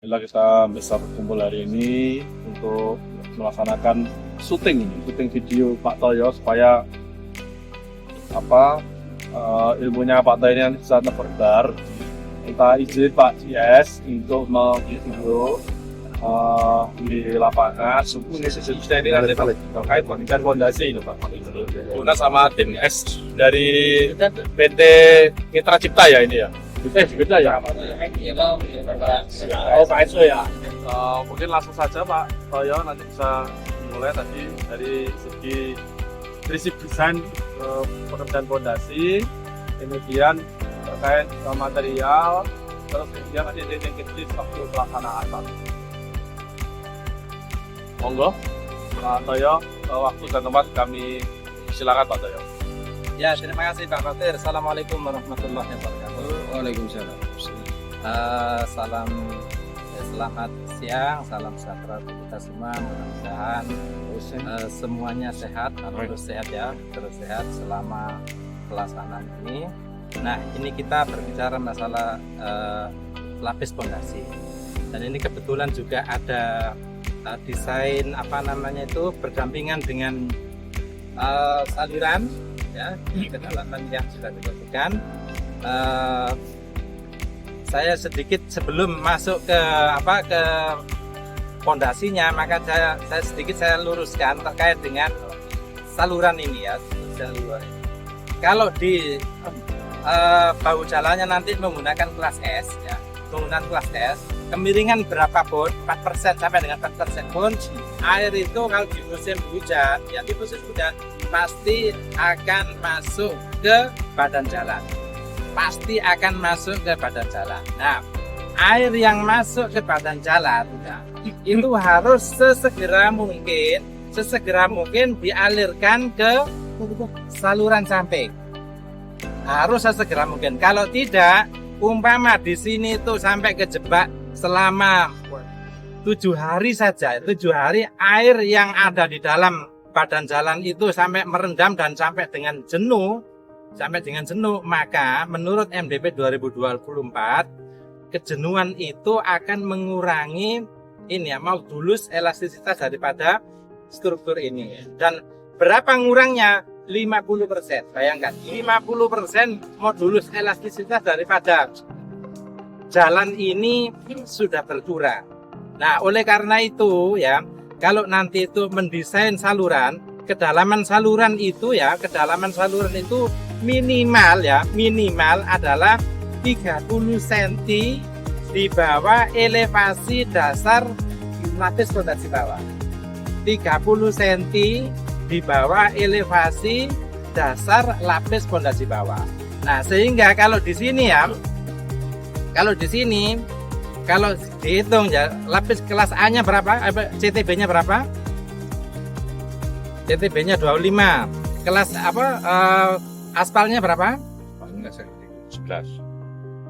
Bila kita bisa berkumpul hari ini untuk melaksanakan syuting video Pak Toyo supaya ilmunya Pak Toyo ini bisa tersebar. Kita izin Pak JS untuk memvideo di lapangan ini nanti terkait pendidikan fondasi itu Pak. Guna sama tim S dari PT Mitra Cipta ya ini ya. Beda ya. Oh Pak Eso ya. Mungkin langsung saja Pak Toyo nanti bisa mulai tadi dari segi prinsip desain pekerjaan fondasi, kemudian terkait material, terus kemudian nanti titik waktu pelaksanaan Pak. Monggo Pak Toyo, waktu dan tempat kami silakan Pak Toyo. Ya, terima kasih Pak Fatir. Assalamualaikum warahmatullahi wabarakatuh. Waalaikumsalam. Selamat siang, salam sejahtera untuk kita semua. Mudah-mudahan semuanya sehat, terus sehat ya, terus sehat selama pelaksanaan ini. Nah, ini kita berbicara masalah lapis pondasi. Dan ini kebetulan juga ada desain berdampingan dengan saluran ya, kedalaman yang sudah ditentukan. Saya sedikit sebelum masuk ke pondasinya, maka saya luruskan terkait dengan saluran ini ya. Kalau di bahu jalannya nanti menggunakan kelas S ya, menggunakan kelas S, kemiringan berapa pun 4% sampai dengan 4% pun air itu kalau di musim hujan ya, di musim hujan pasti akan masuk ke badan jalan, pasti akan masuk ke badan jalan. Nah, air yang masuk ke badan jalan ya, itu harus sesegera mungkin dialirkan ke saluran samping, harus sesegera mungkin. Kalau tidak, umpama di sini itu sampai kejebak selama 7 hari saja, 7 hari air yang ada di dalam badan jalan itu sampai merendam dan sampai dengan jenuh, maka menurut MDP 2024 kejenuhan itu akan mengurangi modulus elastisitas daripada struktur ini. Dan berapa ngurangnya? 50%. Bayangkan, 50% modulus elastisitas daripada jalan ini sudah berkurang. Nah, oleh karena itu ya, kalau nanti itu mendesain saluran, kedalaman saluran itu minimal adalah 30 cm di bawah elevasi dasar lapis fondasi bawah. 30 cm di bawah elevasi dasar lapis fondasi bawah. Nah, sehingga kalau di sini kalau dihitung ya, lapis kelas A-nya berapa? CTB-nya berapa? CTB-nya 25. Kelas aspalnya berapa? 11.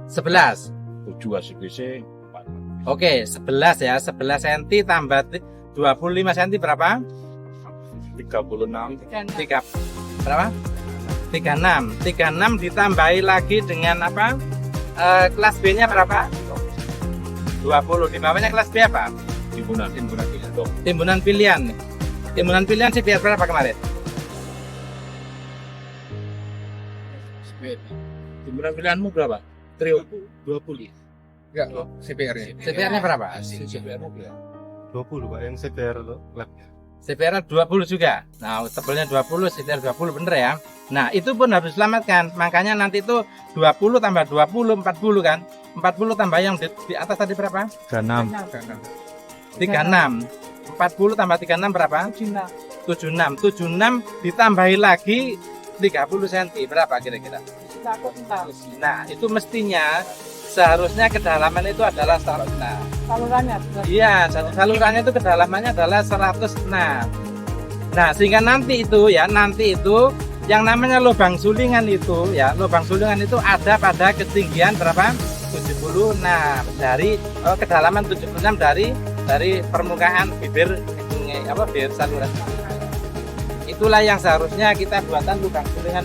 11. 7 ACBC. Oke, 11 ya. 11 cm tambah 25 cm berapa? 36. Berapa? 36 ditambahi lagi dengan kelas B-nya berapa? 20. Di bawahnya kelas B apa? Timbunan pilihan. Timbunan pilihan CPR berapa kemarin? Timbunan pilihanmu berapa? Trio 20. Enggak, CPR-nya. CPR-nya berapa? CPR-nya berapa? 20 Pak, yang CPR lab. CPR 20 juga. Nah, tebelnya 20, CPR 20 bener ya. Nah, itu pun harus diselamatkan. Makanya nanti itu 20 tambah 20, 40 kan. 40 tambah yang di atas tadi berapa? 36. 36. 40 tambah 36 berapa? 76 ditambahi lagi 30 cm berapa kira-kira? Nah, itu mestinya seharusnya kedalaman itu adalah 106. Salurannya? Iya, salurannya itu kedalamannya adalah 106. Nah, sehingga nanti itu yang namanya lubang sulingan itu ada pada ketinggian berapa? 76 dari kedalaman 76 dari permukaan bibir saluran. Itulah yang seharusnya kita buatkan lubang sulingan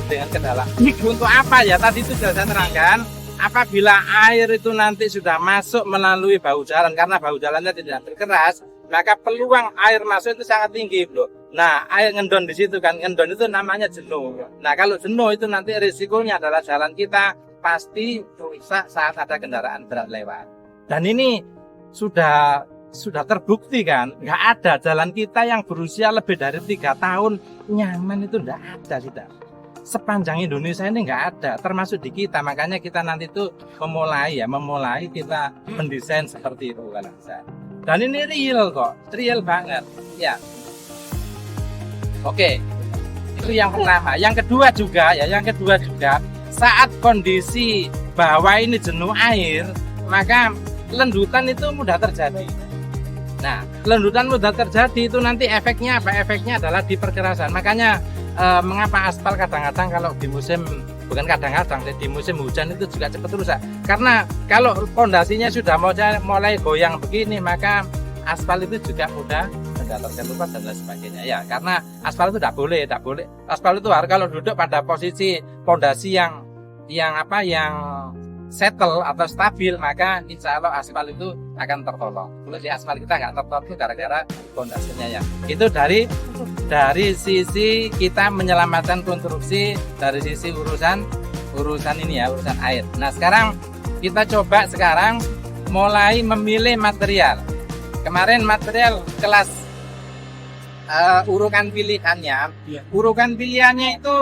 dengan kedalaman. Untuk apa ya? Tadi itu sudah saya terangkan. apabila air itu nanti sudah masuk melalui bahu jalan, karena bahu jalannya tidak berkeras, maka peluang air masuk itu sangat tinggi, bro. Nah, air ngendon di situ kan, ngendon itu namanya jenuh. Nah, kalau jenuh itu nanti risikonya adalah jalan kita pasti rusak saat ada kendaraan berat lewat. Dan ini sudah terbukti kan, nggak ada jalan kita yang berusia lebih dari 3 tahun nyaman itu nggak ada kita. Sepanjang Indonesia ini nggak ada, termasuk di kita. Makanya kita nanti itu memulai kita mendesain seperti itu kalau bisa. Dan ini real kok, real banget, ya. Oke, itu yang pertama. Yang kedua juga, saat kondisi bawah ini jenuh air, maka lendutan itu mudah terjadi. Nah, lendutan mudah terjadi itu nanti efeknya apa? Efeknya adalah di perkerasan. Makanya mengapa aspal kadang-kadang kalau di musim, bukan kadang-kadang, di musim hujan itu juga cepat rusak. Karena kalau pondasinya sudah mulai goyang begini, maka aspal itu juga mudah terkelupas dan lain sebagainya. Ya, karena aspal itu tidak boleh. Aspal itu harus kalau duduk pada posisi pondasi yang settle atau stabil, maka insya Allah aspal itu akan tertolong. Kalau di aspal kita nggak tertolong itu gara-gara fondasinya ya. Itu dari sisi kita menyelamatkan konstruksi, dari sisi urusan ini ya, urusan air. Nah, sekarang kita coba mulai memilih material. Kemarin material kelas urukan pilihannya itu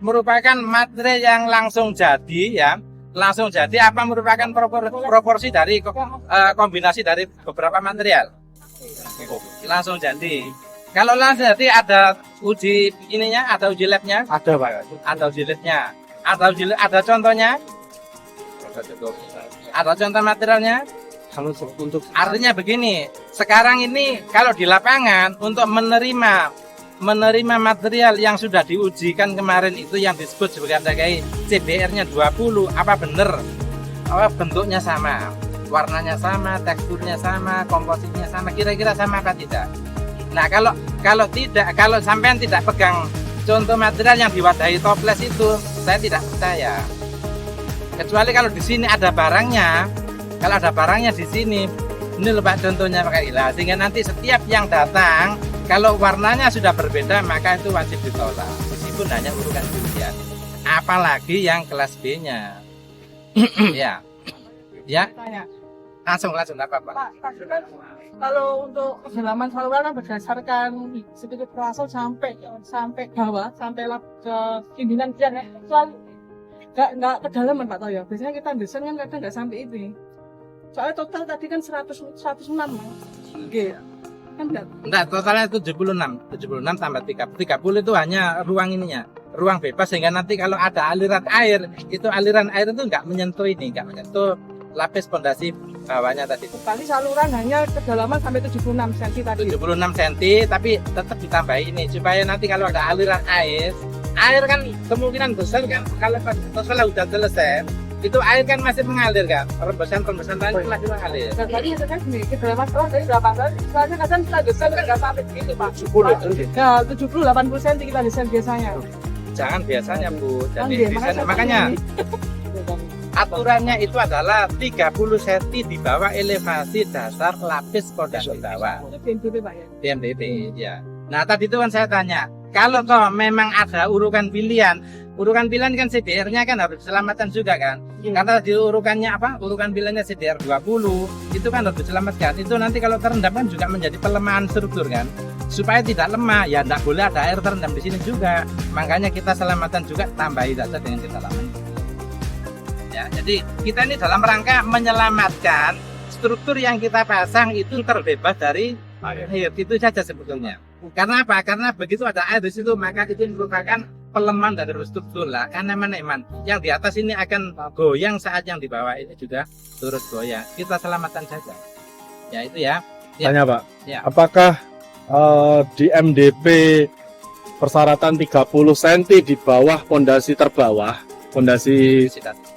merupakan material yang langsung jadi ya. Langsung jadi apa merupakan proporsi dari kombinasi dari beberapa material. Langsung jadi. Kalau langsung jadi ada uji ininya, ada uji labnya? Ada Pak. Ada uji labnya. Ada contohnya? Ada contoh materialnya? Kalau untuk Artinya begini, sekarang ini kalau di lapangan untuk menerima material yang sudah diujikan kemarin itu yang disebut sebagai CBR-nya 20, apa benar? Bentuknya sama, warnanya sama, teksturnya sama, komposisinya sama, kira-kira sama apa tidak? Nah, kalau sampean tidak pegang contoh material yang diwadahi toples itu, saya tidak percaya. Kecuali kalau di sini ada barangnya, kalau ada barangnya di sini, ini loh Pak contohnya pakai ilah, sehingga nanti setiap yang datang kalau warnanya sudah berbeda maka itu wajib ditolak meskipun hanya urutan pilihan. Apalagi yang kelas B-nya. Ya. Langsung apa Pak? Pak, kan kalau untuk kedalaman saluran kan berdasarkan sedikit terasa sampai bawah, sampai ke pimpinan kian ya. Soal nggak kedalaman Pak Toyo. Biasanya kita desain kan kadang nggak sampai itu. Soalnya total tadi kan 106 Mas. Oke. Enggak, totalnya 76 tambah 30 itu hanya ruang ininya, ruang bebas, sehingga nanti kalau ada aliran air itu enggak menyentuh lapis pondasi bawahnya tadi. Tadi saluran hanya kedalaman sampai 76 cm tadi. 76 cm, tapi tetap ditambah ini supaya nanti kalau ada aliran air kan kemungkinan besar kan kalau setelah hujan selesai itu air kan masih mengalir kan, rembesan tadi itu masih mengalir. Dan tadi itu kan di kedalaman setelah dari 8 cm, soalnya kadang kita desain kan nggak sampai begitu Pak. 70-80 cm kita desain biasanya. Jangan biasanya Bu, jadi desain makanya aturannya itu adalah 30 cm di bawah elevasi dasar lapis pondasi bawah. BMDP Pak ya? BMDP ya. Nah tadi itu kan saya tanya, kalau toh memang ada urukan pilihan kan CDR-nya kan harus diselamatkan juga kan. Karena di urukannya urukan pilihannya CDR 20 itu kan harus diselamatkan. Itu nanti kalau terendam kan juga menjadi pelemahan struktur kan. Supaya tidak lemah ya tidak boleh ada air terendam di sini juga. Makanya kita selamatkan juga, tambahi saja dengan kedalaman. Ya, jadi kita ini dalam rangka menyelamatkan struktur yang kita pasang itu terbebas dari air. Itu saja sebetulnya. Karena apa? Karena begitu ada air di situ maka itu merupakan pelemahan dari struktur lah. Karena mana yang di atas ini akan goyang saat yang di bawah ini juga turut goyang. Kita selamatkan saja. Ya itu ya. Tanya Pak, Ya. apakah di MDP persyaratan 30 cm di bawah pondasi terbawah, pondasi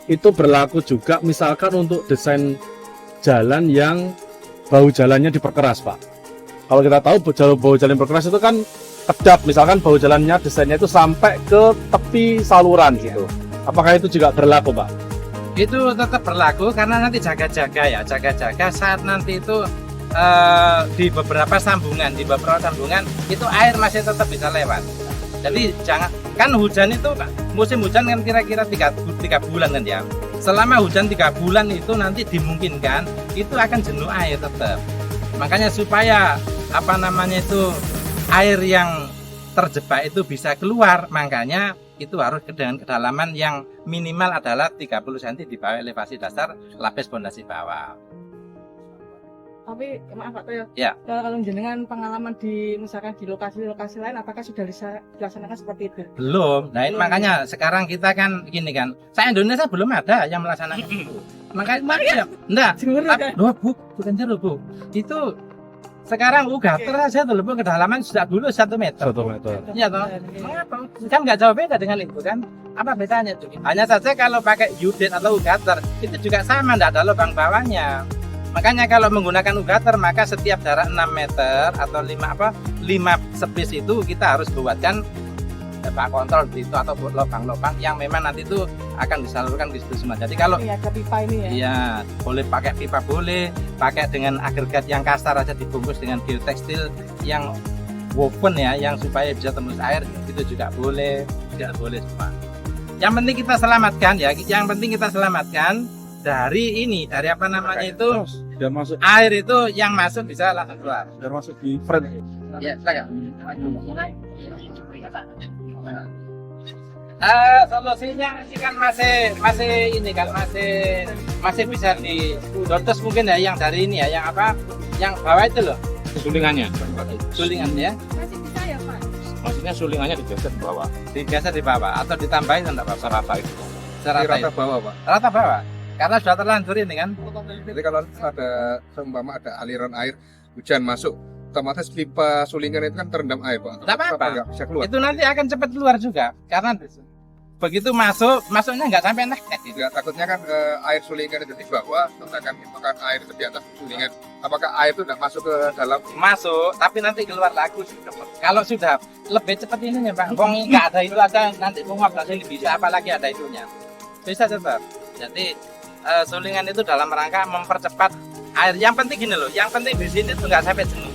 itu berlaku juga misalkan untuk desain jalan yang bahu jalannya diperkeras Pak? Kalau kita tahu bahu jalan berkeras itu kan kedap, misalkan bahu jalannya desainnya itu sampai ke tepi saluran gitu. Apakah itu juga berlaku Pak? Itu tetap berlaku karena nanti jaga-jaga ya, jaga-jaga saat nanti itu di beberapa sambungan itu air masih tetap bisa lewat. Jadi jangan, kan hujan itu musim hujan kan kira-kira 3 bulan kan ya. Selama hujan 3 bulan itu nanti dimungkinkan itu akan jenuh air tetap. Makanya supaya apa namanya itu air yang terjebak itu bisa keluar, makanya itu harus dengan kedalaman yang minimal adalah 30 cm di bawah elevasi dasar lapis pondasi bawah. Tapi maaf Pak Toyo, Ya. kalau jenengan pengalaman di misalkan di lokasi-lokasi lain, apakah sudah bisa dilaksanakan seperti itu? Belum. Nah, Belum, makanya sekarang kita kan gini kan. Saya Indonesia belum ada yang melaksanakan itu. Makanya enggak. Jeruk kan? Loh, Bu, bukan jeruk, Bu. Itu sekarang ugater saja tuh, Bu, kedalaman sudah dulu 1 meter. 1 meter. Iya toh. Mengapa? Kan nggak jauh beda dengan itu kan. Apa bedanya tuh? Hanya saja kalau pakai Udet atau ugater itu juga sama, enggak ada lubang bawahnya. Makanya kalau menggunakan ugater maka setiap jarak 6 meter atau 5 space itu kita harus buatkan bak kontrol itu atau lubang-lubang yang memang nanti itu akan disalurkan ke situ semua. Jadi kalau Iya, ke pipa ini ya. iya, boleh pakai pipa, boleh pakai dengan agregat yang kasar aja dibungkus dengan geotekstil yang woven ya, yang supaya bisa tembus air, itu juga boleh, tidak boleh semua. Yang penting kita selamatkan ya, yang penting kita selamatkan dari ini, dari apa namanya itu Biar masuk, air itu yang masuk bisa langsung keluar. biar masuk di frame. Ya, silakan. Solusinya ini kan masih ini kan masih bisa di dotes mungkin ya, yang dari ini ya, yang apa, yang bawah itu loh, Sulingannya. sulingan ya, Masih bisa ya Pak? Maksudnya sulingannya digeser ke bawah. digeser di bawah atau ditambahin enggak apa-apa, Serata itu. serata Rata itu. bawah, Pak. Rata bawah karena sudah terlanjur ini kan. Jadi kalau ada seumpama ada aliran air hujan masuk, otomatis pipa sulingan itu kan terendam air, Pak. Nggak apa-apa. Nggak bisa keluar. Itu nanti akan cepat keluar juga karena begitu masuknya nggak sampai nek gitu. Tidak, takutnya kan air sulingan itu di bawah, terus akan ditemukan air itu di atas sulingan. Apakah air itu tidak masuk ke dalam? Masuk tapi nanti keluar lagi. Kalau sudah lebih cepat ini ya Pak, wong nggak ada itu aja nanti menguap sini bisa, apalagi ada itunya bisa cepat. Jadi sulingan itu dalam rangka mempercepat air. Yang penting gini loh, yang penting di sini tuh nggak sampai jenuh.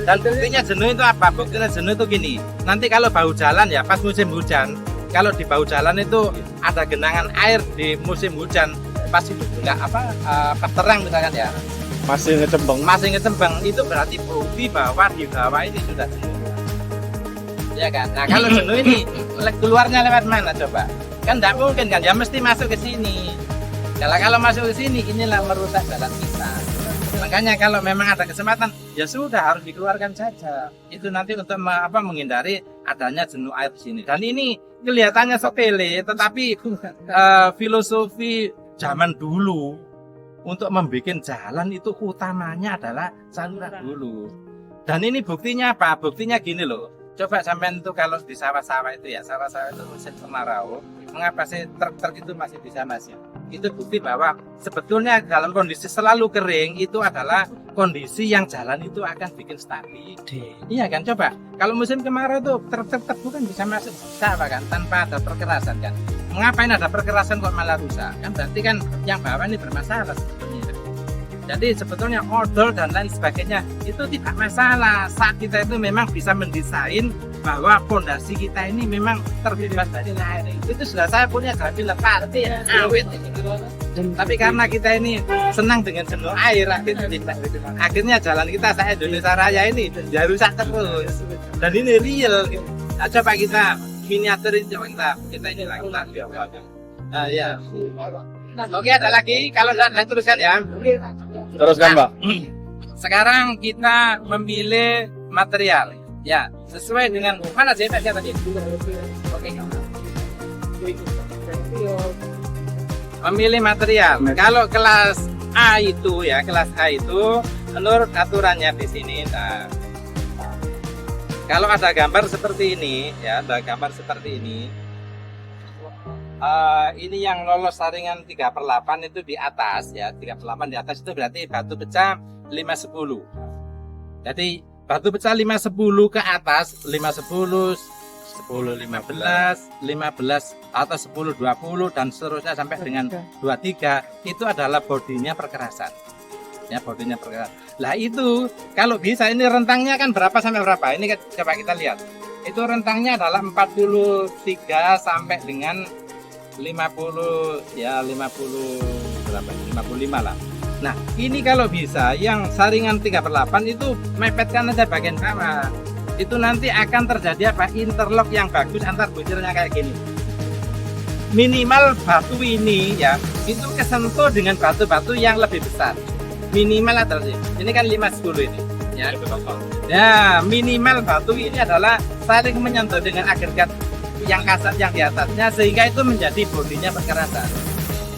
Dan buktinya jenuh itu apa? Buktinya jenuh itu gini, nanti kalau bahu jalan ya pas musim hujan, kalau di bahu jalan itu ada genangan air di musim hujan, pas itu nggak pas terang misalkan ya, Masih ngecembeng. itu berarti bukti bahwa di bawah ini sudah jenuh. Ya kan? Nah kalau jenuh ini keluarnya lewat mana coba? Kan tidak mungkin kan, ya mesti masuk ke sini. Kalau masuk ke sini, inilah merusak jalan kita. Makanya kalau memang ada kesempatan, ya sudah harus dikeluarkan saja. Itu nanti untuk menghindari adanya jenuh air di sini. Dan ini kelihatannya sepele, tetapi filosofi zaman dulu untuk membuat jalan itu utamanya adalah saluran dulu. Dan ini buktinya apa? Buktinya gini loh. Coba sampai itu kalau di sawah-sawah itu ya, sawah-sawah itu musim kemarau, mengapa sih truk-truk itu masih bisa masuk? Itu bukti bahwa sebetulnya dalam kondisi selalu kering itu adalah kondisi yang jalan itu akan bikin stabil. Iya kan, coba kalau musim kemarau itu truk-truk bukan bisa masuk sawah kan, tanpa ada perkerasan kan. Mengapa ini ada perkerasan kok malah rusak? Kan berarti kan yang bawah ini bermasalah sebetulnya. Jadi sebetulnya odol dan lain sebagainya itu tidak masalah saat kita itu memang bisa mendesain bahwa fondasi kita ini memang terbebas dari air. Itu sudah saya punya gabil lepas awet. Tapi karena kita ini senang dengan jenuh air, akhirnya jalan kita saya Indonesia Raya ini ya rusak terus. Dan ini real. Nah, coba kita miniaturin, coba kita ini lagi. Nah, ya. Oke, ada lagi kalau saya teruskan ya. Teruskan, Pak. Sekarang kita memilih material, ya sesuai dengan mana JPS-nya tadi. Oke. Memilih material. Kalau kelas A itu ya, kelas A itu menurut aturannya di sini. Nah, kalau ada gambar seperti ini, ya, ada gambar seperti ini. Ini yang lolos saringan 3/8 itu di atas ya, 3/8 di atas itu berarti batu pecah 510. Jadi batu pecah 510 ke atas, 510 10, 15, 15 atau 10, 20 dan seterusnya sampai dengan 23 itu adalah bodinya perkerasan. Ya, bodinya perkerasan. Lah itu kalau bisa ini rentangnya kan berapa sampai berapa? Ini coba kita lihat. Itu rentangnya adalah 43 sampai dengan 50 ya 50 berapa? 55 lah. Nah, ini kalau bisa yang saringan 3/8 itu mepetkan aja bagian bawah. Itu nanti akan terjadi apa? Interlock yang bagus antar butirnya kayak gini. Minimal batu ini ya, itu kesentuh dengan batu-batu yang lebih besar. Minimal adalah ini kan 510 ini. Ya. Ya, minimal batu ini adalah saling menyentuh dengan agregat yang kasar yang di atasnya sehingga itu menjadi bodinya perkerasan.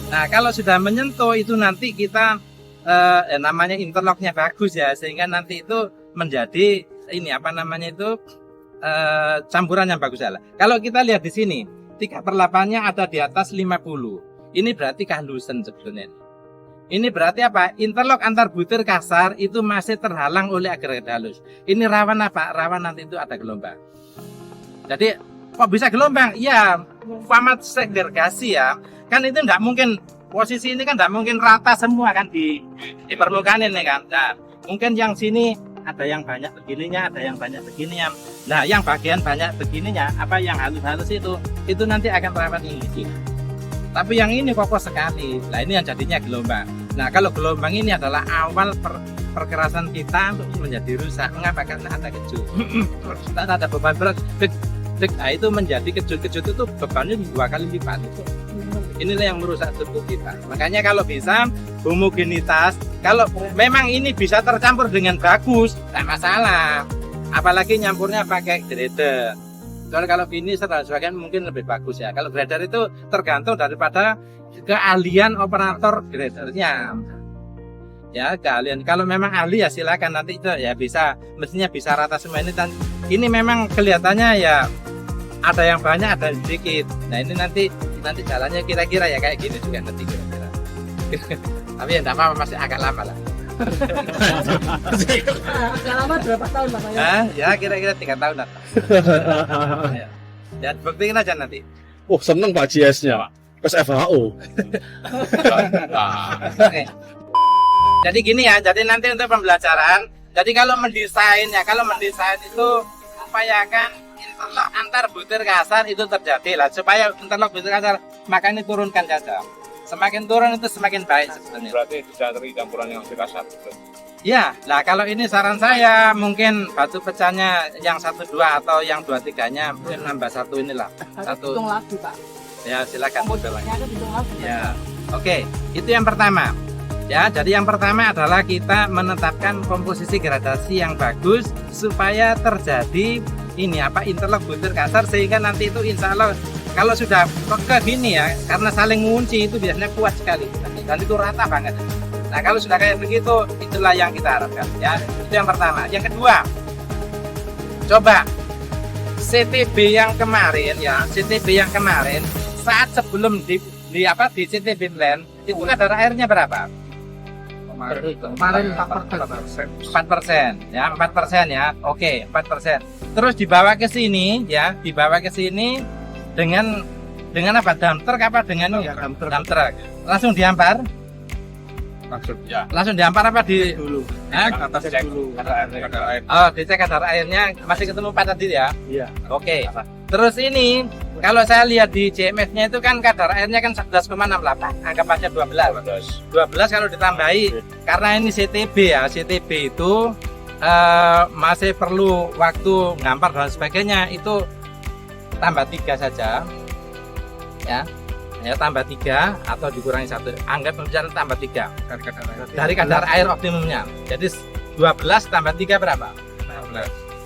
Nah, kalau sudah menyentuh itu nanti kita namanya interlocknya bagus ya, sehingga nanti itu menjadi ini apa namanya itu campuran yang bagus ya. Kalau kita lihat di sini 3/8-nya ada di atas 50. Ini berarti kehalusan sebetulnya. Ini berarti apa? Interlock antar butir kasar itu masih terhalang oleh agregat halus. Ini rawan apa? Rawan nanti itu ada gelombang. Jadi kok bisa gelombang? Ya, umpama segregasi ya. Kan itu enggak mungkin posisi ini kan enggak mungkin rata semua kan di permukaan ini kan. Nah, mungkin yang sini ada yang banyak begininya, ada yang banyak begininya. Nah, yang bagian banyak begininya, apa yang halus-halus itu nanti akan rawan ini. Tapi yang ini kokoh sekali. Nah, ini yang jadinya gelombang. Nah, kalau gelombang ini adalah awal perkerasan kita untuk menjadi rusak. Mengapa? Karena ada kejut. Ada beban berat. Nah, itu menjadi kejut-kejut itu bebannya 2 kali lipat. Inilah yang merusak tubuh kita. Makanya kalau bisa homogenitas, kalau memang ini bisa tercampur dengan bagus, tidak masalah. Apalagi nyampurnya pakai grader. Kalau gini sebagian mungkin lebih bagus ya. Kalau grader itu tergantung daripada keahlian operator gradernya. Ya, keahlian. Kalau memang ahli ya silakan nanti itu ya bisa, mestinya bisa rata semua ini. Dan ini memang kelihatannya ya ada yang banyak, ada yang sedikit. Nah, ini nanti jalannya kira-kira ya kayak gini juga nanti kira-kira. Tapi ya enggak apa-apa, masih agak lama lah. Agak lama berapa tahun Pak? Ya kira-kira 3 tahun lah. Ya, buktiin aja nanti. Oh, seneng Pak JS-nya, Pak. Pas FHO. Oke. Jadi gini ya, jadi nanti untuk pembelajaran, jadi kalau mendesain itu upayakan interlock antar butir kasar itu terjadi lah. Supaya interlock butir kasar, makanya turunkan saja. Semakin turun itu semakin baik sebetulnya. Berarti tidak terjadi campuran yang lebih kasar. Ya, nah kalau ini saran saya mungkin batu pecahnya yang 1-2 atau yang 2-3-nya mungkin nambah 1 inilah. Satu. Hitung lagi Pak. Ya silakan. Komposisinya ada hitung lagi. Ya, oke. Itu yang pertama. Ya, jadi yang pertama adalah kita menetapkan komposisi gradasi yang bagus supaya terjadi ini apa interlock butir kasar sehingga nanti itu insya Allah kalau sudah ke gini ya karena saling mengunci itu biasanya kuat sekali dan itu rata banget. Nah kalau sudah kayak begitu itulah yang kita harapkan ya. Itu yang pertama. Yang kedua, coba CTB yang kemarin ya, CTB yang kemarin saat sebelum di CTB plan itu kadar airnya berapa? Kemarin 4% ya, 4% ya. Oke, 4%. Terus dibawa ke sini ya, dibawa ke sini dengan apa? Dump truck apa dengan dump truck. Langsung diampar? Langsung diampar apa di dulu. Atas dulu. Kadar air. Oh, dicek kadar airnya masih ketemu 4 tadi ya? Iya. Oke. Terus ini kalau saya lihat di JMF-nya itu kan kadar airnya kan 11,68, anggap aja 12. 12 kalau ditambahi karena ini CTB ya, CTB itu masih perlu waktu ngampar dan sebagainya itu tambah 3 saja. Ya, tambah 3 atau dikurangi 1. Anggap misalnya tambah 3 dari kadar air optimumnya. Jadi 12 tambah 3 berapa?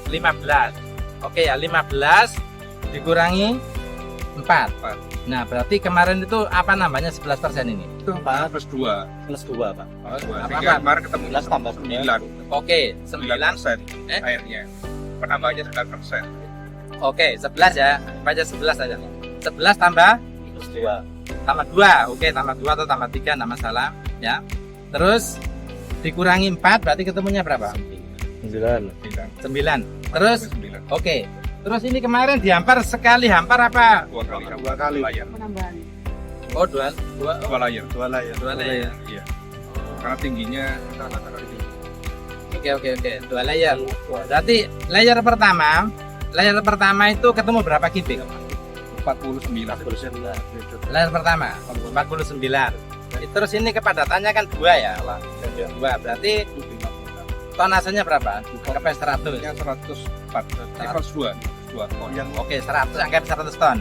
15. Oke ya, 15 dikurangi 4. Nah, berarti kemarin itu apa namanya 11% ini? Itu 4 plus 2. Plus 2, Pak. Sehingga kemarin ketemu 11 tambah 9. Oke, 9. Airnya. Penambahnya 9%. Oke, 11 ya. Baca 11 saja. 11 tambah Plus 2. tambah 2. Oke, tambah 2 atau tambah 3 enggak masalah, ya. Terus dikurangi 4 berarti ketemunya berapa? 9. 9. Terus oke. Terus ini kemarin dihampar sekali hampar apa? Dua kali layar. penambahan. Oh, dua Dua layar. layar. Karena tingginya antara itu. Oke, dua layar. Berarti layar pertama itu ketemu berapa kubik? 49. Layar pertama 49. Terus ini kepadatannya kan 2 ya? 2. Berarti tonasenya berapa? Sampai 100. Yang 104. 102. Oke, 100 anggap 100 ton.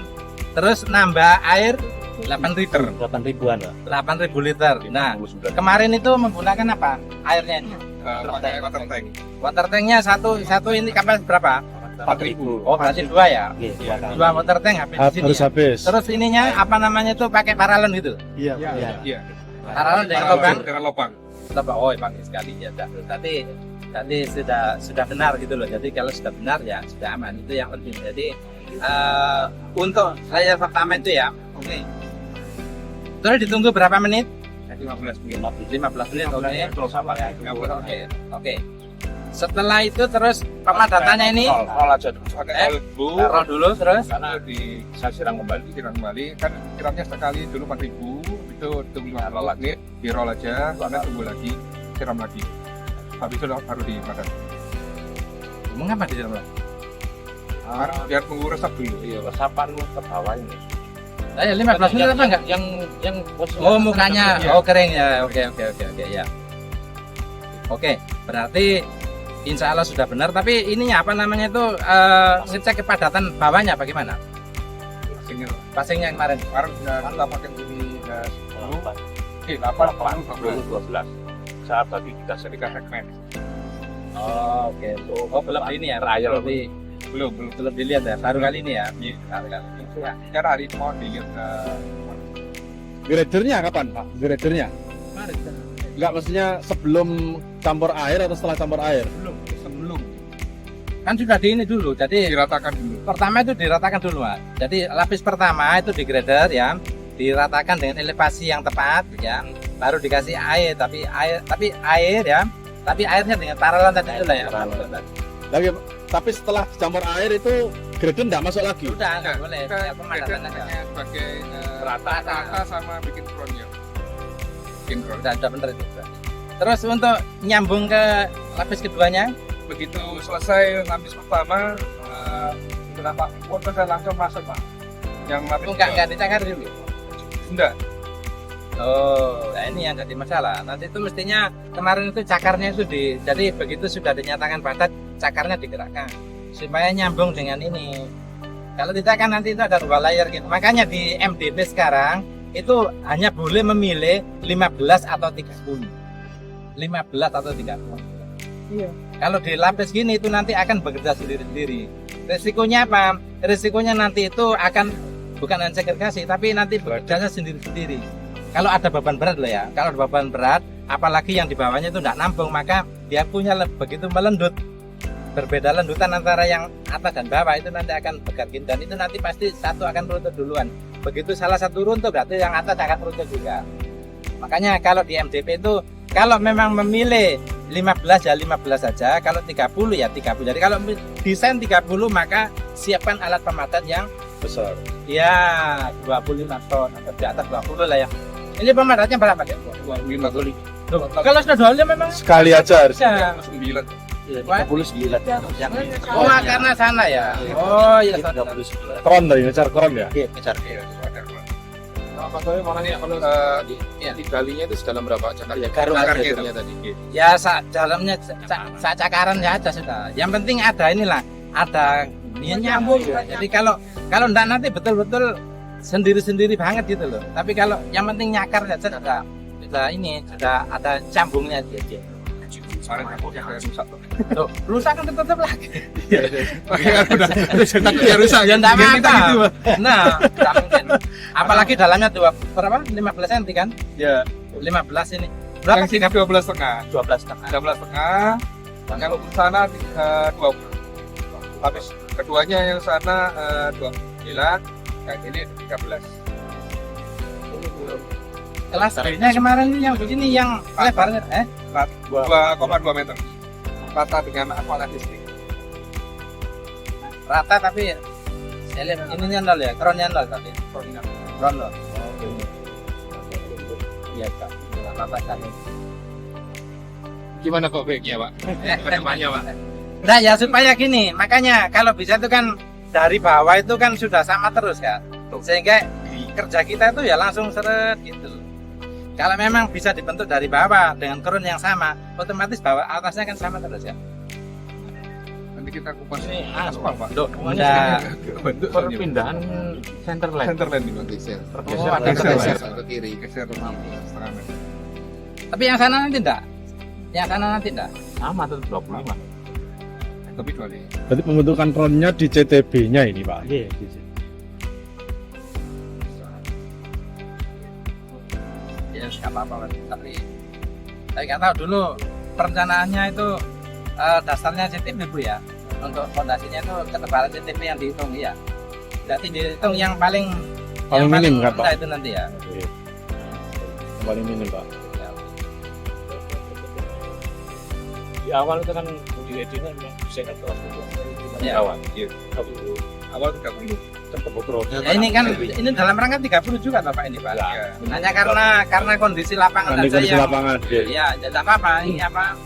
Terus nambah air 8 liter. 8.000 liter. Nah, kemarin itu menggunakan apa? Airnya ini. Pakai water tank. Water tanknya satu ini kapasitas berapa? 4.000. Oh, berarti 2 ya? 2 water tank habis di sini. Ya? habis. Terus ininya apa namanya itu pakai paralon gitu? Iya. Paralon dengan lubang. Dengan lubang. Oh, bagus sekali ya. Tadi sudah benar gitu loh. Jadi kalau sudah benar ya sudah aman, itu yang penting. Jadi untuk layar pertama itu ya, oke. Terus ditunggu berapa menit? 15 menit. 15 menit, oke. Terus apa ya? Oke. Setelah itu terus pemadatannya ini Roll aja dulu. Pakai oil dulu. roll dulu terus. Karena saya siram kembali kan siramnya sekali dulu 4.000 itu tunggu 15 menit di roll aja, karena tunggu lagi siram lagi. Habis itu baru dimakan. Mengapa di dalam? Biar tunggu resap dulu. Iya, resapan ke bawah ini. Saya 15 menit apa enggak? Yang Oh, mukanya. Iya. Oh, kering ya. Oke ya. Oke, berarti insya Allah sudah benar. Tapi ininya apa namanya itu ngecek kepadatan bawahnya bagaimana? Sini Passingnya kemarin. sekarang kita pakai ini gas 8 Saya bagi kita sedikit segmen. Oh, oke. Oh, belum ini ya. Trial. Belum Dilihat ya. Baru kali ini ya. Baru kali ini. ya. Cara hari mau dilihat Gradernya kapan, Pak? Gradernya? Enggak, maksudnya sebelum campur air atau setelah campur air? sebelum Kan sudah di ini dulu. Jadi diratakan dulu. pertama itu diratakan dulu, Mas. Jadi lapis pertama itu di grader ya, diratakan dengan elevasi yang tepat ya. Baru dikasih air, tapi air ya. Tapi airnya dengan paralon tadi itu lah ya. Tapi setelah campur air itu grader enggak masuk lagi? Sudah nggak boleh. Kita Ya, pemadatan aja. hanya sebagai Rata. sama bikin frontnya. Bikin front. Sudah benar itu. Terus untuk nyambung ke lapis keduanya, Begitu selesai lapis pertama, kenapa foto saya langsung masuk Pak? Yang lapis enggak dicakar dulu. enggak. Oh, nah ini yang jadi masalah. Nanti itu mestinya kemarin itu cakarnya itu jadi begitu sudah dinyatakan padat, cakarnya digerakkan supaya nyambung dengan ini. Kalau tidak kan nanti itu ada 2 layar gitu. Makanya di MDP sekarang itu hanya boleh memilih 15 atau 30. 15 atau 30. Iya. Kalau di lapis gini itu nanti akan bekerja sendiri-sendiri. Risikonya apa? Risikonya nanti itu akan bukan hanya segregasi, tapi nanti bekerjanya sendiri-sendiri. Kalau ada beban berat loh ya, kalau ada beban berat, apalagi yang di bawahnya itu tidak nampung, maka dia punya begitu melendut. Berbeda lendutan antara yang atas dan bawah itu nanti akan berganti, dan itu nanti pasti satu akan runtuh duluan. Begitu salah satu runtuh berarti yang atas akan runtuh juga. Makanya kalau di MDP itu kalau memang memilih 15 ya 15 saja, kalau 30 ya 30. Jadi kalau desain 30 maka siapkan alat pemadat yang Besar. ya 25 ton atau di atas 20 lah ya. Ini pemadatnya berapa ya? 25 Loh, kalau sudah 25 memang Sekali aja harus. bisa. 9. 39. Oh, karena sana ya. Oh iya. Kron tadi, ngejar kron ya? Kalau di kalinya itu sedalam berapa cakar ya? Karungnya tadi. Ya dalamnya cakaran ya aja sudah. Yang penting ada inilah, ada nyambung. Jadi kalau enggak nanti betul-betul sendiri-sendiri banget gitu loh. Tapi kalau yang penting nyakar saja sudah ini sudah ada cambungnya aja. Loh, rusak kan tetap lagi. Udah rusak. Ya enggak apa-apa. Nah, enggak mungkin. Apalagi dalamnya berapa? 15 cm kan? Ya. 15 ini. Berapa sih? 12,5. 12,5. 12,5. Yang sana 20. Habis keduanya yang sana 29. Yang ini 13. Kelas B-nya kemarin yang begini yang lebarnya 2,2 meter. Rata dengan aqua listrik. rata tapi ininya nol ya, kronnya nol tadi. Kron nol. Iya Pak. Nggak apa-apa kan. Gimana kok baiknya Pak? Perkembangannya Pak? Nah ya supaya gini, makanya kalau bisa itu kan dari bawah itu kan sudah sama terus kan, sehingga kerja kita itu ya langsung seret gitu. Kalau memang bisa dibentuk dari bawah dengan kurun yang sama, otomatis bawah atasnya kan sama terus ya. Nanti kita kupas aspal Pak. Udah. Perpindahan center line di geser. Oh, ada geser. Ke kiri, geser setengah meter. Tapi yang sana nanti enggak? Yang sana nanti enggak? Sama tuh 25. Tapi kecuali Berarti pembentukan ronnya di CTB-nya ini Pak. Iya. Ya nggak apa-apa, tapi saya nggak tahu dulu perencanaannya itu dasarnya CTB Bu ya. Untuk fondasinya itu ketebalan CTB yang dihitung ya. Berarti dihitung yang paling Minim kan Pak? rendah itu nanti ya. Paling minim Pak. Di awal itu kan di editnya memang bisa terus Ya. awal. Iya. Awal 30. Ya, ini kan ini dalam rangka 30 juga Bapak ini Pak. Ya. Hanya karena kondisi lapangan Nanti saja kondisi yang lapangan. Iya. ya tidak apa-apa ini apa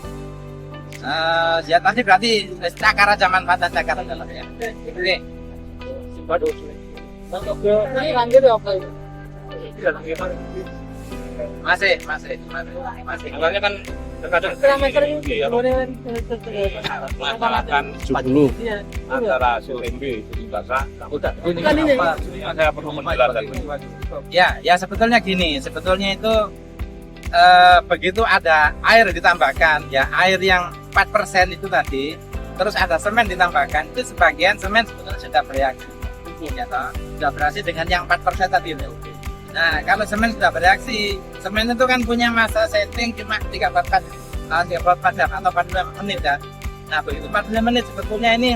ya tadi berarti cakar aja manfaat cakar aja lah ya. Oke. Ini lanjut ya apa itu? Masih. Awalnya kan terkadang Kilometer ini iya, kemudian masalahkan 70. iya. antara CTB di bahasa udah Bukan ini. saya perlu menjelaskan Ya sebetulnya gini, sebetulnya itu begitu ada air ditambahkan, ya air yang 4% itu tadi, terus ada semen ditambahkan, itu sebagian semen sebetulnya sudah bereaksi, ya toh, sudah bereaksi dengan yang 4% tadi itu. Nah kalau semen sudah bereaksi, semen itu kan punya masa setting cuma 34 jam atau 45 menit kan. Nah begitu 45 menit sebetulnya ini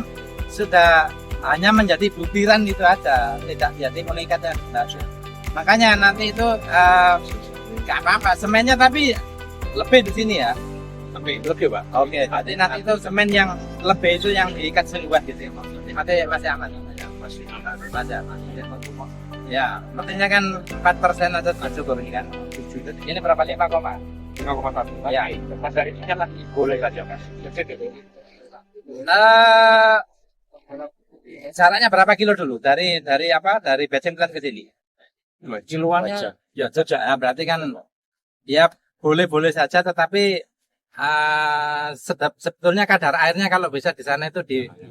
sudah hanya menjadi butiran itu aja, tidak jadi meningkatnya. Makanya nanti itu nggak apa-apa semennya tapi lebih di sini ya, lebih Pak. Oke, jadi nanti itu semen yang lebih itu yang diikat sungguhan gitu. Masih aman. Masih aman. Ya, pentingnya kan 4% aja cukup ini kan. Ini berapa 5,1. 5,1. Ya. pada intinya lagi boleh saja Mas. Jaraknya berapa kilo dulu dari apa? Dari Becengklan ke sini? Kiloannya Ya jejak. Nah, berarti kan ya boleh saja, tetapi sebetulnya kadar airnya kalau bisa di sana itu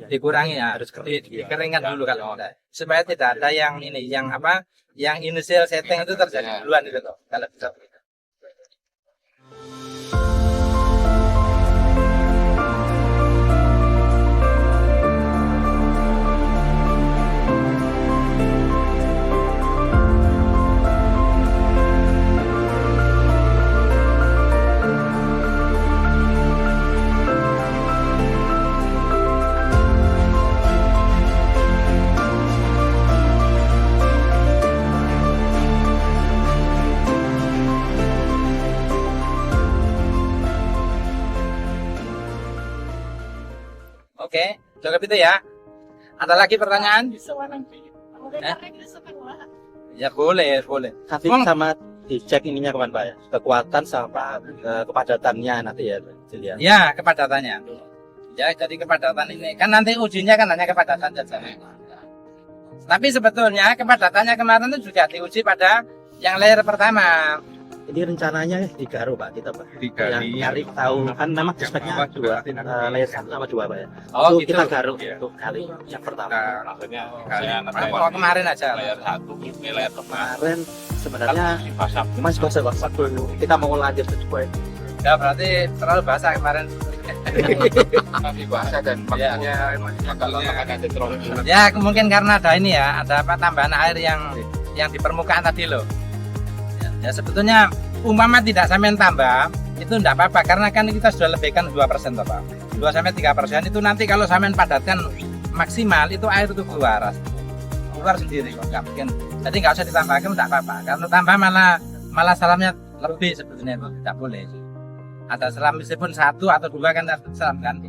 dikurangi ya, harus dikeringkan dulu kalau ada, supaya tidak ada yang ini, yang apa, yang initial setting itu terjadi duluan itu loh, kalau bisa. Oke, cukup itu ya. Ada lagi pertanyaan? Ya boleh. Nanti sama dicek ininya kemana Pak ya? Kekuatan sama kepadatannya nanti ya dilihat. Ya, kepadatannya. Ya, jadi kepadatan ini kan nanti ujinya kan hanya kepadatan saja. Tapi sebetulnya kepadatannya kemarin itu juga diuji pada yang layer pertama. Ini rencananya digaruk Pak kita Pak. Digali. Yang kali tahu kan memang speknya dua, layer 1 sama 2 Pak ya. Oh, Itu gitu. kita garuk untuk kali yang pertama. Nah, maksudnya Oh, kemarin aja. layar 1 ini layar pertama Kemarin sebenarnya dipasang masih basah dulu. Kita mau lanjut ke Jepang. Ya berarti terlalu basah kemarin. masih bahasa dan maksudnya kalau akan ada terus Ya mungkin karena ada ini ya, ada apa tambahan air yang di permukaan tadi loh. Ya sebetulnya umpama tidak sampai tambah itu enggak apa-apa, karena kan kita sudah lebihkan 2% toh, Pak. 2-3% itu nanti kalau sampai padatkan maksimal itu air itu keluar sendiri kok, nggak mungkin. Jadi nggak usah ditambahkan, enggak apa-apa. Kalau tambah malah salamnya lebih sebetulnya itu tidak boleh. Ada selam meskipun 1 atau 2 kan selam kan.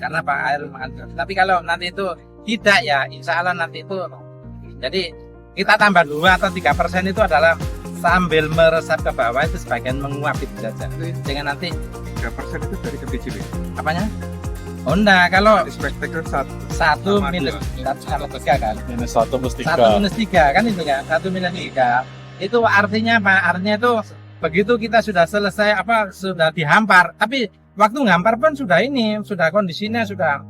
karena Pak air mengalir. Tapi kalau nanti itu tidak ya, insya Allah nanti itu, jadi kita tambah 2 atau 3% itu adalah sambil meresap ke bawah itu sebagian menguap itu saja. Dengan nanti 3% itu dari KPJB. apanya? Oh enggak, kalau Spektakel saat 1 minus 1 sama 3 kan? minus 1 plus 3. 1 minus 3 kan itu kan? 1 minus 3 itu artinya apa? Artinya itu begitu kita sudah selesai sudah dihampar, tapi waktu ngampar pun sudah kondisinya sudah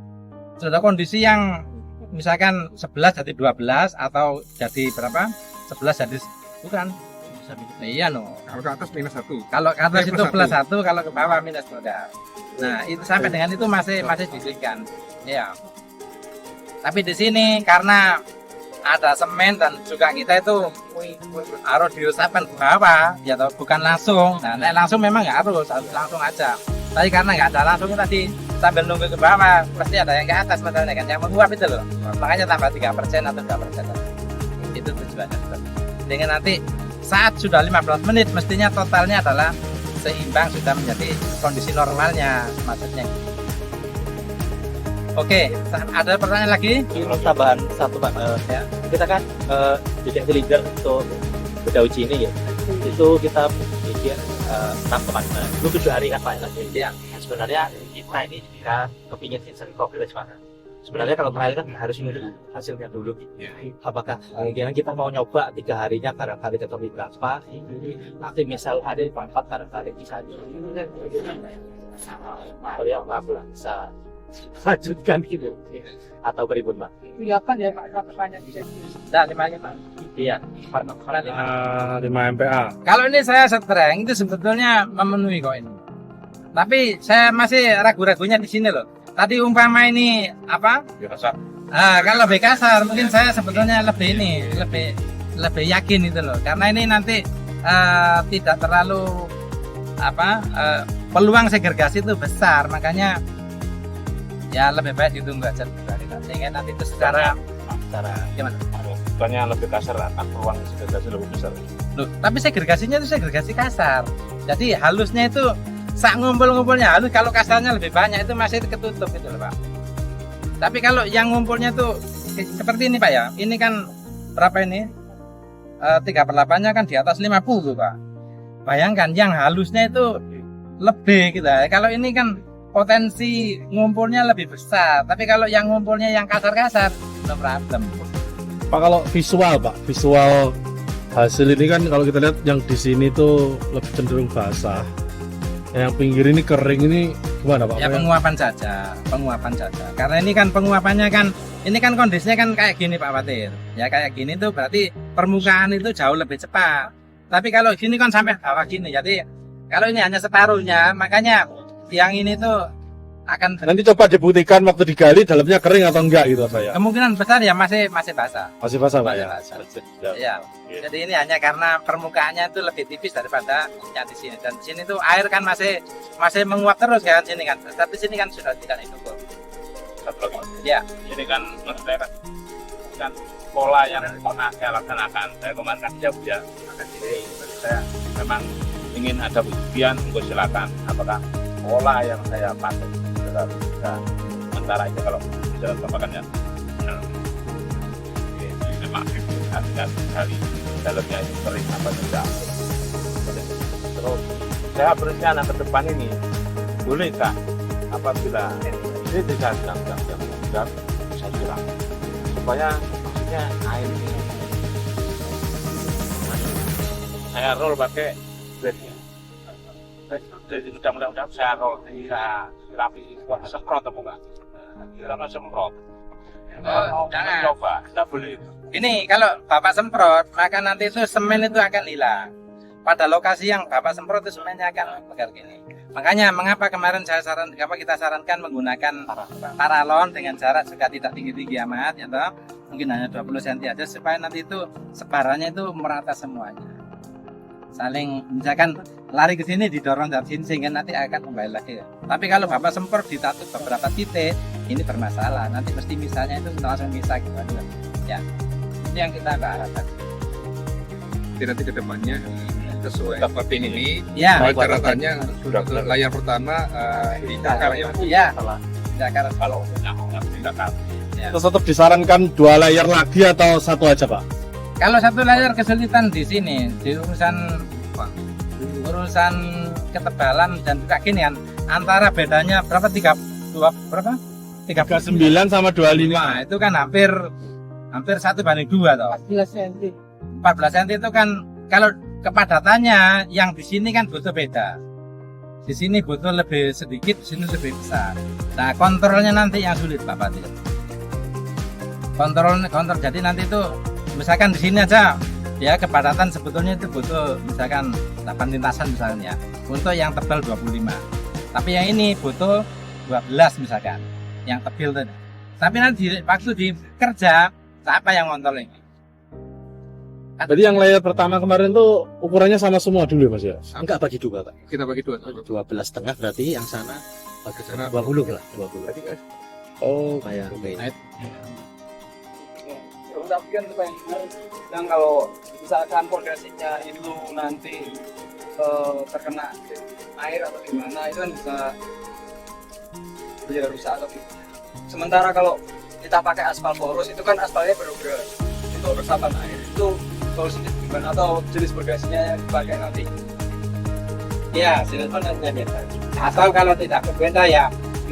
kondisi yang misalkan 11 jadi 12 atau jadi berapa? 11 jadi bukan. Iya no. kalau ke atas minus 1. Kalau ke atas itu Plus plus 1, kalau ke bawah minus 3. Nah, itu sampai dengan itu masih diberikan. Ya. Tapi di sini karena ada semen dan juga kita itu harus diresapkan ke bawah, ya toh, bukan langsung. Nah, langsung memang nggak harus langsung aja. Tapi karena nggak ada langsung tadi sambil nunggu ke bawah, pasti ada yang ke atas modelnya kan, yang menguap itu loh. Makanya tambah 3% atau 2%. Itu tujuannya. Dengan nanti saat sudah 15 menit mestinya totalnya adalah seimbang, sudah menjadi kondisi normalnya maksudnya. Oke, ada pertanyaan lagi? Ini tambahan satu Pak, Ya. kita kan tidak silinder untuk beda uji ini ya, itu kita bikin 6,5 itu 7 hari kan Pak lagi. Ya. Sebenarnya kita ini jika kepingin instant coverage Pak, sebenarnya kalau trial kan harus nunggu hasilnya dulu. Apakah kemungkinan kita mau nyoba 3 harinya barangkali ketemu berapa, nanti misal hari 4 barangkali bisa kalau yang bisa lanjutkan gitu atau beribun Pak? Kelihatan ya Pak, pertanyaan bisa. Nah, 5 Pak. Iya, Pak. 5 MPa. Kalau ini saya strength itu sebetulnya memenuhi kok ini. Tapi saya masih ragu-ragunya di sini loh. Tadi umpama ini apa? Biasa. Kalau lebih kasar mungkin saya sebetulnya lebih yakin itu loh. Karena ini nanti tidak terlalu peluang segregasi itu besar, makanya ya lebih baik ditunggu aja sehingga nanti itu secara gimana? Bukannya lebih kasar, akan peluang segregasi lebih besar. Loh, tapi segregasinya itu segregasi kasar. Jadi halusnya itu sak ngumpul-ngumpulnya halus, kalau kasarnya lebih banyak itu masih ketutup itu loh Pak. Tapi kalau yang ngumpulnya tuh seperti ini Pak ya, ini kan berapa ini? 3/8-nya kan di atas 50 Pak. Bayangkan yang halusnya itu lebih gitu ya. Kalau ini kan potensi ngumpulnya lebih besar, tapi kalau yang ngumpulnya yang kasar-kasar, no problem. Pak, kalau visual hasil ini kan kalau kita lihat yang di sini tuh lebih cenderung basah, yang pinggir ini kering, ini gimana Pak? Ya penguapan saja. Karena ini kan penguapannya kan, ini kan kondisinya kan kayak gini Pak Fatir. Ya kayak gini tuh berarti permukaan itu jauh lebih cepat. Tapi kalau gini kan sampai bawah gini, jadi kalau ini hanya separuhnya, makanya yang ini tuh akan Nanti coba dibuktikan waktu digali dalamnya kering atau enggak gitu Pak ya? kemungkinan besar ya masih basah. Masih basah Pak Masih ya? basah. Ya. Jadi ini hanya karena permukaannya itu lebih tipis daripada yang di sini. Dan di sini tuh air kan masih menguap terus kan sini kan. Tapi sini kan sudah tidak itu kok. Ya. Ini kan maksudnya kan pola yang pernah saya laksanakan. Saya kemarin kerja ya akan ini. Jadi saya memang ingin ada ujian, silakan. Apakah pola yang saya pakai bisa sementara itu kalau bisa tambahkan ya. Memang dengan kali dalamnya itu sering apa tidak. Terus saya berencana ke depan ini bolehkah apabila ini tidak sedang bisa siram supaya maksudnya air ini saya roll pakai blade. Jadi mudah-mudahan saya roll bisa rapi semprot atau enggak? Karena semprot. Jangan. Coba, tidak boleh. Ini kalau Bapak semprot, maka nanti itu semen itu akan hilang. Pada lokasi yang Bapak semprot itu semennya akan pegar gini. Makanya mengapa kemarin kita sarankan menggunakan paralon dengan jarak juga tidak tinggi-tinggi amat ya toh. Mungkin hanya 20 cm aja supaya nanti itu sebarannya itu merata semuanya. Saling misalkan lari ke sini didorong dari sini sehingga nanti akan kembali lagi. Tapi kalau Bapak semprot ditatup beberapa titik, ini bermasalah. Nanti mesti misalnya itu langsung bisa gitu. Ya. Ini yang kita harapkan. Nanti ke depannya sesuai seperti ini. Ya. Caratannya layar pertama di kakak ya. Iya. cakar kalau tidak. Ya. Terus tetap disarankan 2 layer lagi atau 1 aja Pak? Kalau 1 layer kesulitan di sini di urusan ketebalan dan kekinian antara bedanya berapa 39 sama 25. Nah, itu kan hampir 1:2 toh. 14 cm. 14 cm itu kan kalau kepadatannya yang di sini kan butuh beda. Di sini butuh lebih sedikit, di sini lebih besar. Nah, kontrolnya nanti yang sulit Pak Fatir. Kontrol jadi nanti itu misalkan di sini aja ya kepadatan sebetulnya itu butuh misalkan 8 lintasan misalnya untuk yang tebal 25. Tapi yang ini butuh 12 misalkan yang tebal tadi. Tapi nanti waktu di kerja siapa yang ngontrol ini? Berarti yang layer pertama kemarin tuh ukurannya sama semua dulu Mas ya? Enggak bagi 2 Pak. Kita bagi 2. 12,5 berarti yang sana bagi sana 20 lah, 20. Oh, Kayak ini. Tapi kan yang kalau misalkan pondasinya itu nanti terkena air atau gimana itu kan bisa rusak atau gimana. Sementara kalau kita pakai aspal poros itu kan aspalnya berukur itu resapan air itu solusinya gimana atau jenis pondasinya yang dipakai nanti? Ya, silikon dan beda. Asal kalau tidak berbeda ya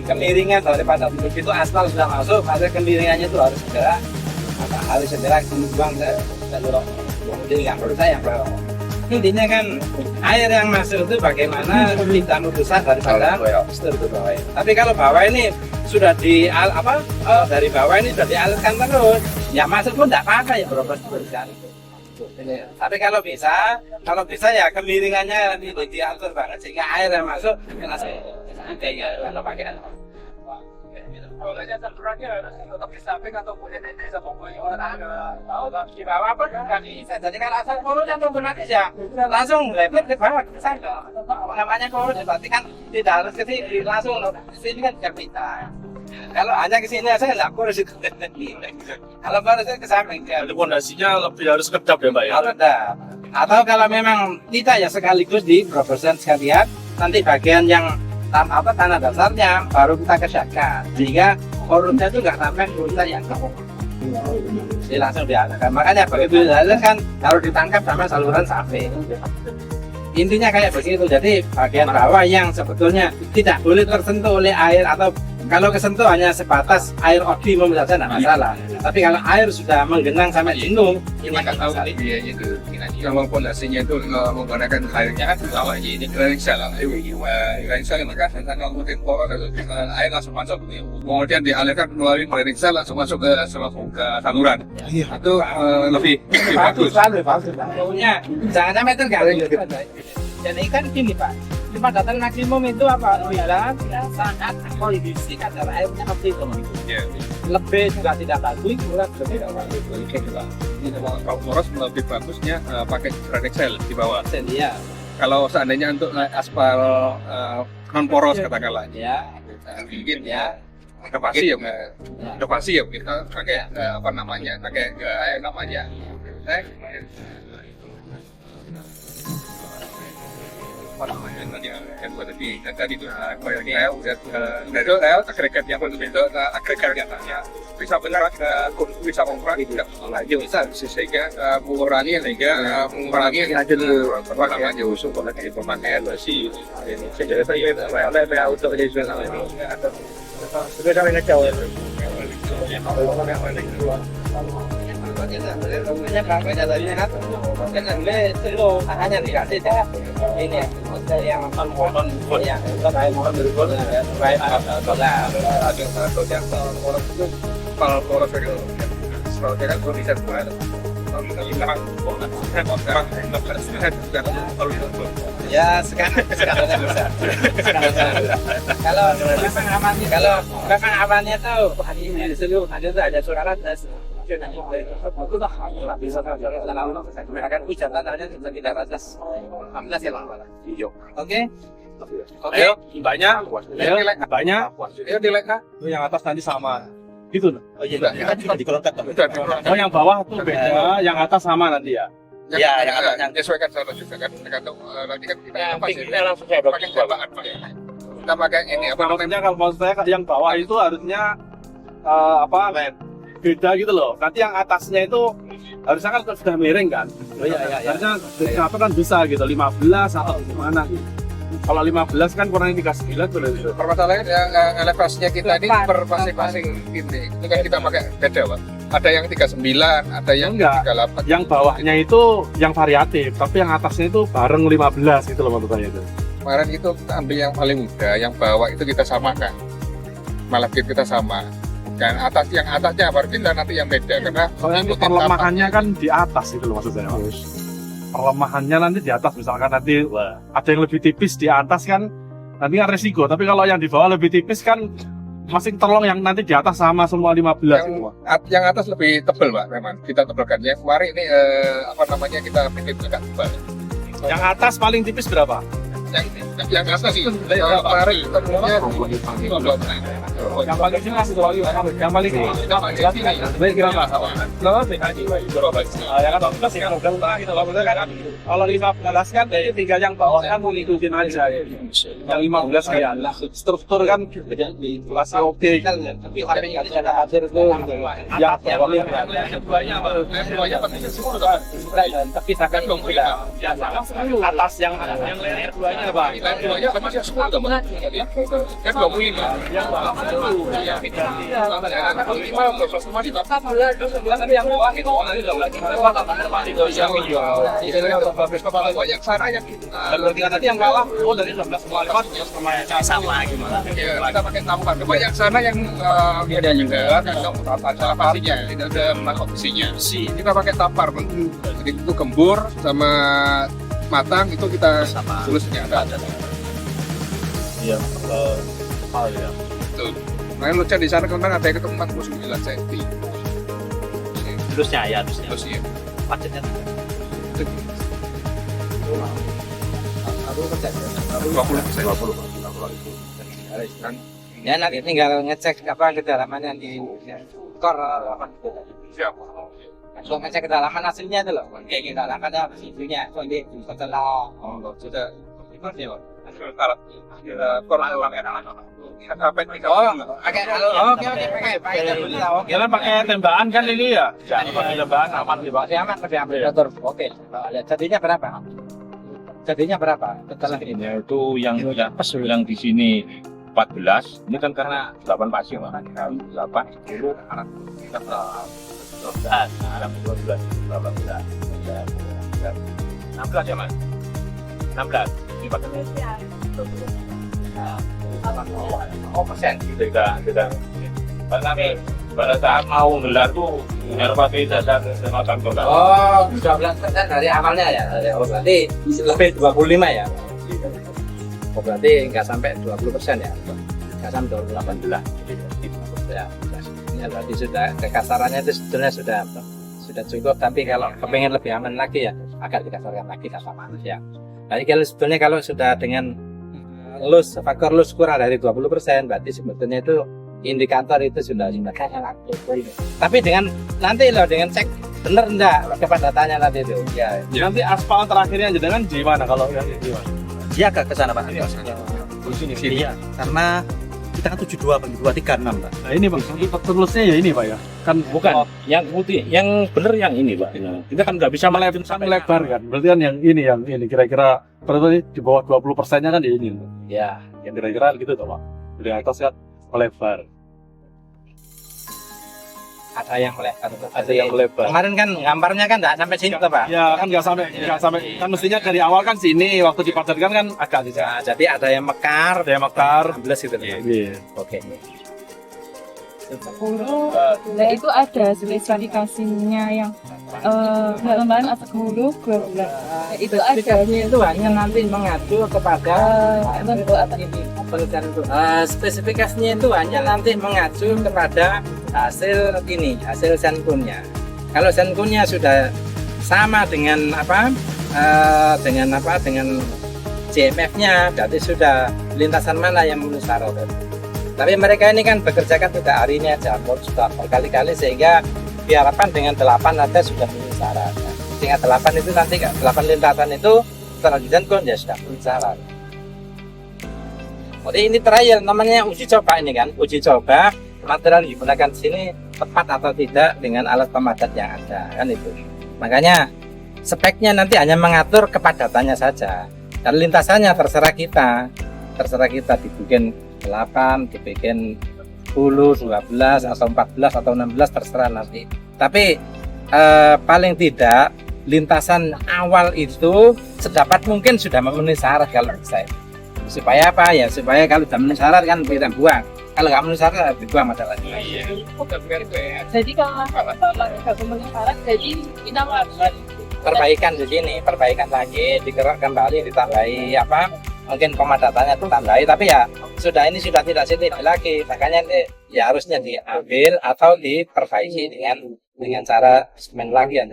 kemiringan daripada begitu aspal sudah masuk, pada kemiringannya itu harus segera dibuang ke jalur. Jadi nggak perlu saya bro. Intinya kan air yang masuk itu bagaimana tidak merusak daripada struktur bawah. Tapi kalau bawah ini sudah dari bawah ini sudah dialirkan terus, ya masuk pun tidak apa-apa ya berapa sekali. Tapi kalau bisa ya kemiringannya diatur banget sehingga air yang masuk langsung ya kalau pakai Kalau salurannya tetap di samping atau boleh bisa pokoknya di bawah pun nggak bisa. Jadi kalau asal korosnya otomatis ya langsung lebar ke bawah ke sana. Namanya koros berarti kan tidak harus ke sini, langsung ke sini kan tidak bisa. Kalau hanya ke sini saya nggak koros itu. Kalau koros itu ke samping. Jadi pondasinya lebih harus kedap ya Pak ya? Harus ada. Atau kalau memang tidak ya sekaligus di proporsi sekalian nanti bagian yang tanah dasarnya baru kita kerjakan sehingga korusnya itu nggak sampai korusnya yang jadi langsung dialirkan. Makanya begitu dialirkan harus ditangkap sama saluran samping. Intinya kayak begitu. Jadi bagian bawah yang sebetulnya tidak boleh tersentuh oleh air atau kalau kesentuh hanya sebatas air optimum saja tidak masalah. Tapi kalau air sudah menggenang sampai jenuh, ini Kita tahu dia itu kalau pondasinya itu menggunakan airnya kan bawah ini granisa lah, granisa maka kalau mungkin poros air langsung masuk, kemudian dialirkan melalui granisa langsung masuk ke saluran. Itu lebih bagus. Lebih bagus. Pokoknya jangan sampai terganggu. Jadi kan gini Pak, kepadatan maksimum itu apa? Bila sangat kondisi kadar airnya optimum. Lebih juga tidak bagus, kurang juga tidak bagus. Kalau poros lebih bagusnya pakai granexel di bawah. Iya. Kalau seandainya untuk aspal non poros katakanlah, Ya. mungkin ya inovasi ya kita pakai namanya yang buat tadi itu agregat yang berbeda agregat yang bisa benar bisa mengurangi tidak bisa sehingga mengurangi hasil namanya usul pada pemakaian besi sehingga saya untuk hanya dikasih ini yang nonton ya terkait berikut terkait kalau poros itu seperti kan bisa ya sekarang bisa. Kalau memang amannya tuh di seluruh ada surat das bisa akan hujan tandanya tidak batas 16 ya oke. Ayo, mbaknya, ayo dileka yang atas nanti sama gitu. Oh iya, kan dikolongkan. Oh yang bawah tuh beda, yang atas sama nanti ya. Ya, yang atasnya menyesuaikan saluran juga kan tergantung nanti kan kita langsung saya pakai jabaan kita pakai ini apa namanya? Maksudnya kalau maksud saya yang bawah itu harusnya beda gitu loh. Nanti yang atasnya itu harusnya kan sudah miring kan. Oh iya. Harusnya apa kan bisa gitu 15 atau gimana. Kalau 15 kan kurang 39 boleh gitu. Permasalahannya elevasinya kita ini per masing-masing ini. Itu kan kita pakai beda, Pak. Ada yang 39, ada yang Enggak. 38. Yang bawahnya itu yang variatif, tapi yang atasnya itu bareng 15 gitu loh maksud saya itu. Kemarin itu kita ambil yang paling muda, yang bawah itu kita samakan. Malah kita sama. Dan yang atasnya baru kita nanti yang beda karena Soalnya itu ikutin perlemahannya kan di atas itu loh maksud saya. Mas. Perlemahannya nanti di atas, misalkan nanti ada yang lebih tipis di atas kan nanti kan resiko, tapi kalau yang di bawah lebih tipis kan masih terlong yang nanti di atas sama semua 15 semua. yang atas lebih tebal, Pak, memang kita tebalkan. Yang kemarin ini apa namanya kita bikin agak tebal. Yang atas paling tipis berapa? Yang atas sih kemarin kita punya 15. Yang paling jelas itu yang paling baik kira ya kan 15 ya udah gitu loh betul kan. Kalau 15 kan jadi tinggal yang bawah kan mau ngikutin aja. Yang 15 kayak struktur kan masih oke kan, tapi ada hasil itu ya tapi sangat atas yang layer duanya apa? Duanya masih semua kan ngomongin yang yang bawah dari 16 sama gimana? Kita pakai tampar. Coba yang sana yang ada juga kan ada pastinya, tidak ada kondisinya. Kita pakai tampar, jadi itu gembur sama matang itu kita tulisnya ada. Iya, ya. Betul. Makanya lucu di sana kemarin ada yang ketemu 49 cm. Terusnya ya, terusnya. Terus ya. Macetnya 20%. Ya nanti tinggal ngecek apa kedalamannya di kor apa gitu. Siap. Kalau ngecek kedalaman hasilnya itu loh, kayak kedalamannya itunya, kondisi setelah Sudah. Ini Pak. Jalan pakai tembakan kan ini ya? Jangan pakai tembakan aman di bawah. aman lebih ambil motor. Oke. Jadinya berapa? Jadinya berapa? Setelah ini. Ya itu yang di sini 14, ini kan karena 8 pasir, 8, 10, 12, 16 ya Mas? 16 persen gitu kita kami pada saat mau gelar tuh harus pakai dasar semacam total. Oh, 12% dari awalnya ya. Oh, berarti lebih 25 ya. Oh, berarti nggak sampai 20% ya. Nggak sampai 18. Ya, ya berarti sudah kekasarannya itu sebenarnya sudah cukup, tapi kalau kepengen lebih aman lagi ya agak dikasarkan lagi kata manusia. Jadi kalau sebenarnya kalau sudah dengan faktor loss kurang dari 20%, berarti sebetulnya itu indikator itu sudah tapi dengan nanti loh dengan cek bener enggak kepadatannya nanti itu ya. Nanti aspal terakhirnya jenengan di mana kalau yang di mana? dia agak ke sana Pak. Di sini. Iya, karena kita kan 72, 236 Pak. Nah ini Pak, terusnya ya ini Pak ya? Kan Bukan, yang putih, yang bener yang ini Pak. Kita kan nggak bisa melebar kan? Berarti kan yang ini kira-kira berarti di bawah 20%-nya kan ya ini. ya. Yang kira-kira gitu toh Pak. Dari atas kan melebar. Ada yang melebar. Ada yang melebar. Kemarin kan gambarnya kan nggak sampai sini tuh Pak. Ya kan nggak sampai kan mestinya dari awal kan sini waktu dipadatkan kan agak di Nah, jadi ada yang mekar, ada yang mekar. 16 gitu. Iya. Oke. Nah itu ada spesifikasinya yang lembaran atau hulu 12. Itu ada Spesifikasinya itu hanya nanti mengacu kepada bentuk atau ini. spesifikasinya itu hanya nanti mengacu kepada hasil ini, hasil senkunnya. Kalau senkunnya sudah sama dengan dengan JMF-nya, berarti sudah lintasan mana yang memenuhi syarat. Tapi mereka ini kan bekerja kan tidak hari ini aja, sudah berkali-kali sehingga diharapkan dengan 8 ada sudah memenuhi syarat. Sehingga 8 itu nanti 8 lintasan itu setelah disenkun ya sudah memenuhi syarat. Jadi ini trial, namanya uji coba ini kan, uji coba material yang digunakan di sini tepat atau tidak dengan alat pemadat yang ada kan itu. Makanya speknya nanti hanya mengatur kepadatannya saja. Dan lintasannya terserah kita dibikin 8, dibikin 10, 12 atau 14 atau 16 terserah nanti. Tapi paling tidak lintasan awal itu sedapat mungkin sudah memenuhi syarat kalau bisa. Supaya apa ya? Supaya kalau sudah memenuhi syarat kan kita buang. Kalau nggak memenuhi syarat dibuang masalahnya. Jadi kalau nggak memenuhi syarat, jadi kita harus Perbaikan di sini, perbaikan lagi, digerak kembali, ditambahi apa? Mungkin pemadatannya ditambahi, tapi ya ini sudah tidak sini lagi. Makanya ya harusnya diambil atau diperbaiki dengan cara semen lagi ya.